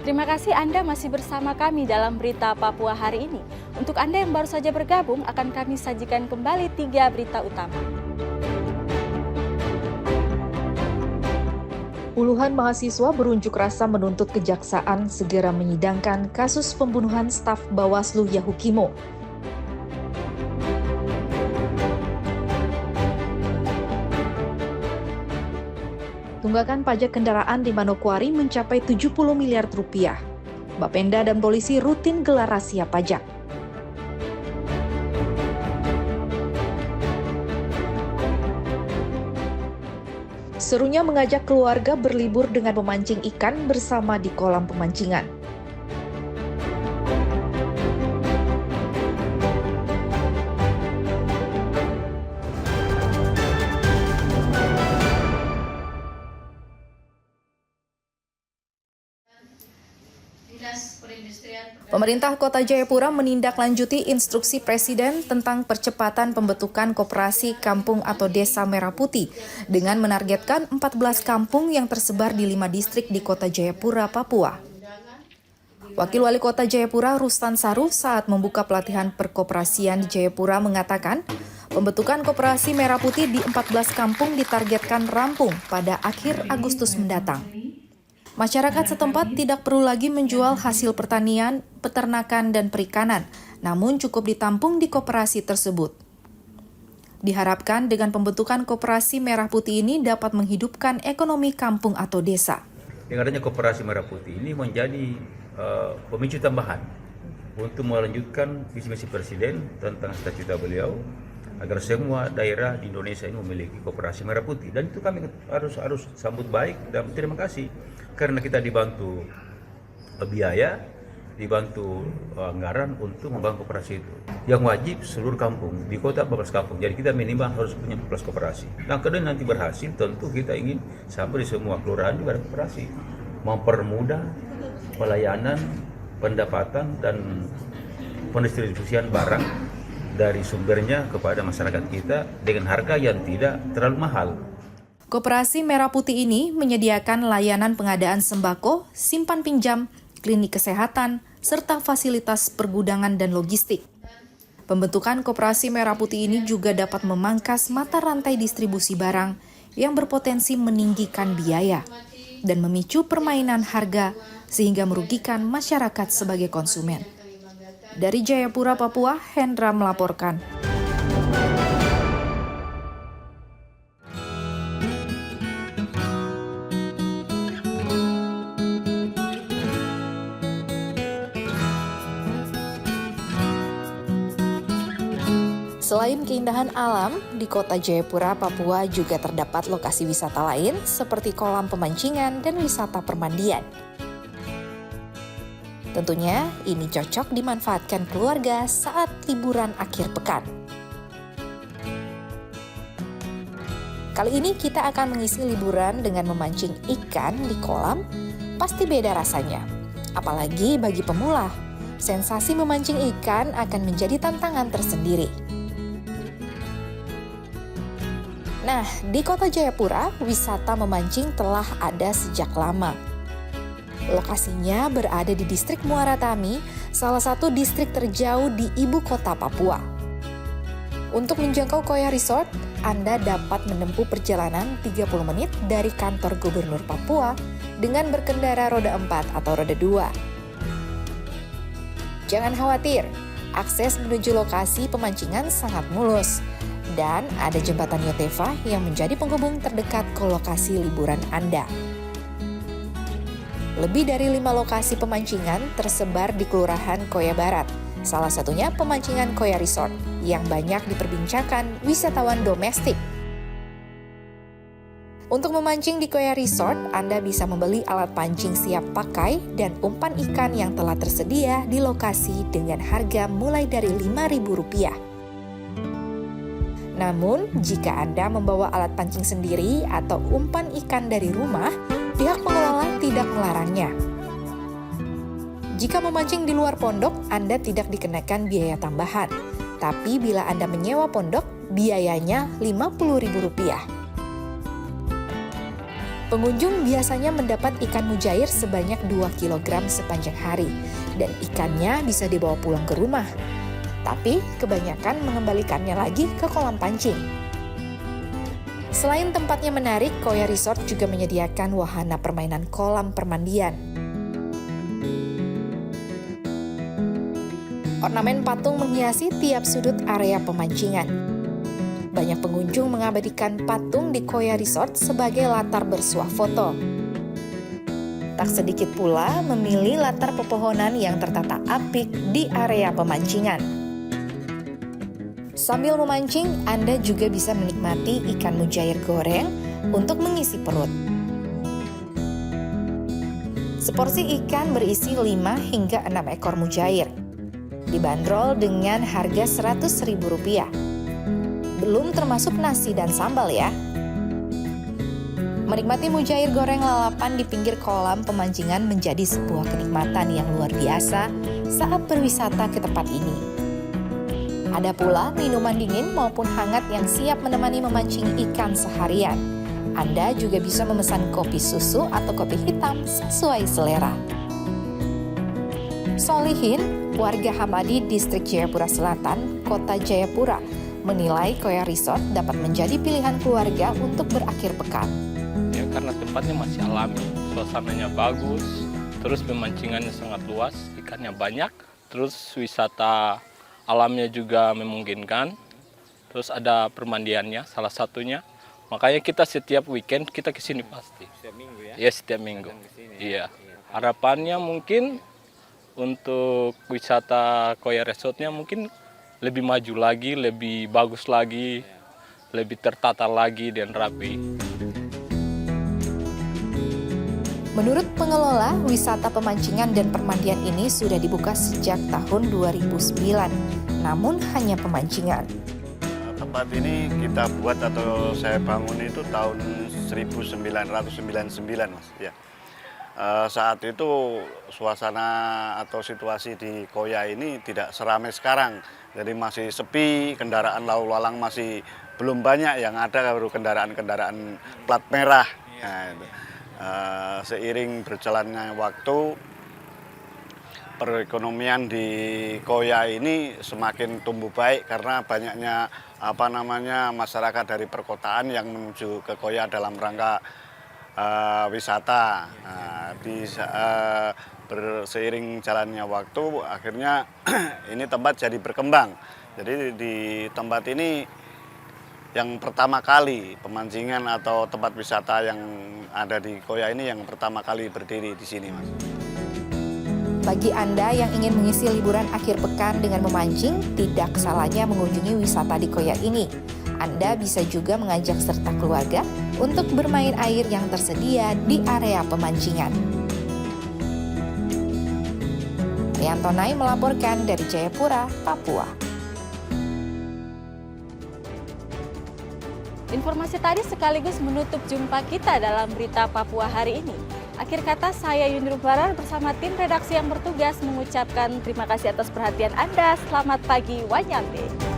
Terima kasih Anda masih bersama kami dalam Berita Papua hari ini. Untuk Anda yang baru saja bergabung, akan kami sajikan kembali 3 berita utama. Puluhan mahasiswa berunjuk rasa menuntut kejaksaan segera menyidangkan kasus pembunuhan staf Bawaslu Yahukimo. Tunggakan pajak kendaraan di Manokwari mencapai 70 miliar rupiah. Bapenda dan polisi rutin gelar razia pajak. Serunya mengajak keluarga berlibur dengan memancing ikan bersama di kolam pemancingan. Pemerintah Kota Jayapura menindaklanjuti instruksi Presiden tentang percepatan pembentukan koperasi kampung atau desa Merah Putih dengan menargetkan 14 kampung yang tersebar di 5 distrik di Kota Jayapura, Papua. Wakil Wali Kota Jayapura Rustan Saru saat membuka pelatihan perkoperasian di Jayapura mengatakan, pembentukan koperasi Merah Putih di 14 kampung ditargetkan rampung pada akhir Agustus mendatang. Masyarakat setempat tidak perlu lagi menjual hasil pertanian, peternakan, dan perikanan, namun cukup ditampung di koperasi tersebut. Diharapkan dengan pembentukan koperasi Merah Putih ini dapat menghidupkan ekonomi kampung atau desa. Dengan adanya koperasi Merah Putih ini menjadi pemicu tambahan untuk melanjutkan visi misi Presiden tentang cita-cita beliau agar semua daerah di Indonesia ini memiliki koperasi Merah Putih, dan itu kami harus sambut baik dan terima kasih karena kita dibantu biaya, dibantu anggaran untuk membangun koperasi itu. Yang wajib seluruh kampung di kota 14 kampung. Jadi kita minimal harus punya 14 koperasi. Nah, kemudian nanti berhasil tentu kita ingin sampai di semua kelurahan juga ada koperasi, mempermudah pelayanan, pendapatan dan pendistribusian barang dari sumbernya kepada masyarakat kita dengan harga yang tidak terlalu mahal. Koperasi Merah Putih ini menyediakan layanan pengadaan sembako, simpan pinjam, klinik kesehatan, serta fasilitas pergudangan dan logistik. Pembentukan Koperasi Merah Putih ini juga dapat memangkas mata rantai distribusi barang yang berpotensi meninggikan biaya dan memicu permainan harga sehingga merugikan masyarakat sebagai konsumen. Dari Jayapura, Papua, Hendra melaporkan. Selain keindahan alam, di kota Jayapura, Papua juga terdapat lokasi wisata lain seperti kolam pemancingan dan wisata permandian. Tentunya ini cocok dimanfaatkan keluarga saat liburan akhir pekan. Kali ini kita akan mengisi liburan dengan memancing ikan di kolam, pasti beda rasanya. Apalagi bagi pemula, sensasi memancing ikan akan menjadi tantangan tersendiri. Nah, di kota Jayapura, wisata memancing telah ada sejak lama. Lokasinya berada di distrik Muara Tami, salah satu distrik terjauh di ibu kota Papua. Untuk menjangkau Koya Resort, Anda dapat menempuh perjalanan 30 menit dari kantor Gubernur Papua dengan berkendara roda 4 atau roda 2. Jangan khawatir, akses menuju lokasi pemancingan sangat mulus. Dan ada jembatan Yotefa yang menjadi penghubung terdekat ke lokasi liburan Anda. Lebih dari 5 lokasi pemancingan tersebar di Kelurahan Koya Barat, salah satunya pemancingan Koya Resort yang banyak diperbincangkan wisatawan domestik. Untuk memancing di Koya Resort, Anda bisa membeli alat pancing siap pakai dan umpan ikan yang telah tersedia di lokasi dengan harga mulai dari Rp5.000. Namun, jika Anda membawa alat pancing sendiri atau umpan ikan dari rumah, pihak pengelola tidak melarangnya. Jika memancing di luar pondok, Anda tidak dikenakan biaya tambahan. Tapi bila Anda menyewa pondok, biayanya Rp50.000. Pengunjung biasanya mendapat ikan mujair sebanyak 2 kg sepanjang hari, dan ikannya bisa dibawa pulang ke rumah. Tapi kebanyakan mengembalikannya lagi ke kolam pancing. Selain tempatnya menarik, Koya Resort juga menyediakan wahana permainan kolam permandian. Ornamen patung menghiasi tiap sudut area pemancingan. Banyak pengunjung mengabadikan patung di Koya Resort sebagai latar bersuah foto. Tak sedikit pula memilih latar pepohonan yang tertata apik di area pemancingan. Sambil memancing, Anda juga bisa menikmati ikan mujair goreng untuk mengisi perut. Seporsi ikan berisi 5 hingga 6 ekor mujair. Dibanderol dengan harga Rp100.000. Belum termasuk nasi dan sambal ya. Menikmati mujair goreng lalapan di pinggir kolam pemancingan menjadi sebuah kenikmatan yang luar biasa saat berwisata ke tempat ini. Ada pula minuman dingin maupun hangat yang siap menemani memancing ikan seharian. Anda juga bisa memesan kopi susu atau kopi hitam sesuai selera. Solihin, warga Hamadi, Distrik Jayapura Selatan, Kota Jayapura, menilai Koya Resort dapat menjadi pilihan keluarga untuk berakhir pekan. Ya, karena tempatnya masih alami, suasananya bagus, terus pemancingannya sangat luas, ikannya banyak, terus wisata alamnya juga memungkinkan, terus ada permandiannya salah satunya. Makanya kita setiap weekend kita kesini pasti. Setiap minggu ya? Iya, setiap minggu. Iya. Harapannya mungkin untuk wisata Koya Resortnya mungkin lebih maju lagi, lebih bagus lagi, lebih tertata lagi dan rapi. Menurut pengelola, wisata pemancingan dan permandian ini sudah dibuka sejak tahun 2009, namun hanya pemancingan. Tempat ini kita buat atau saya bangun itu tahun 1999, Mas. Ya. Saat itu suasana atau situasi di Koya ini tidak seramai sekarang. Jadi masih sepi, kendaraan lalu lalang masih belum banyak, yang ada baru kendaraan-kendaraan plat merah. Nah, itu. Seiring berjalannya waktu, perekonomian di Koya ini semakin tumbuh baik karena banyaknya masyarakat dari perkotaan yang menuju ke Koya dalam rangka wisata. Seiring jalannya waktu, akhirnya ini tempat jadi berkembang. Jadi di tempat ini yang pertama kali pemancingan atau tempat wisata yang ada di Koya ini yang pertama kali berdiri di sini, Mas. Bagi Anda yang ingin mengisi liburan akhir pekan dengan memancing, tidak salahnya mengunjungi wisata di Koya ini. Anda bisa juga mengajak serta keluarga untuk bermain air yang tersedia di area pemancingan. Riantonai melaporkan dari Jayapura, Papua. Informasi tadi sekaligus menutup jumpa kita dalam berita Papua hari ini. Akhir kata, saya Yunir Barar bersama tim redaksi yang bertugas mengucapkan terima kasih atas perhatian Anda. Selamat pagi, Wanyambe.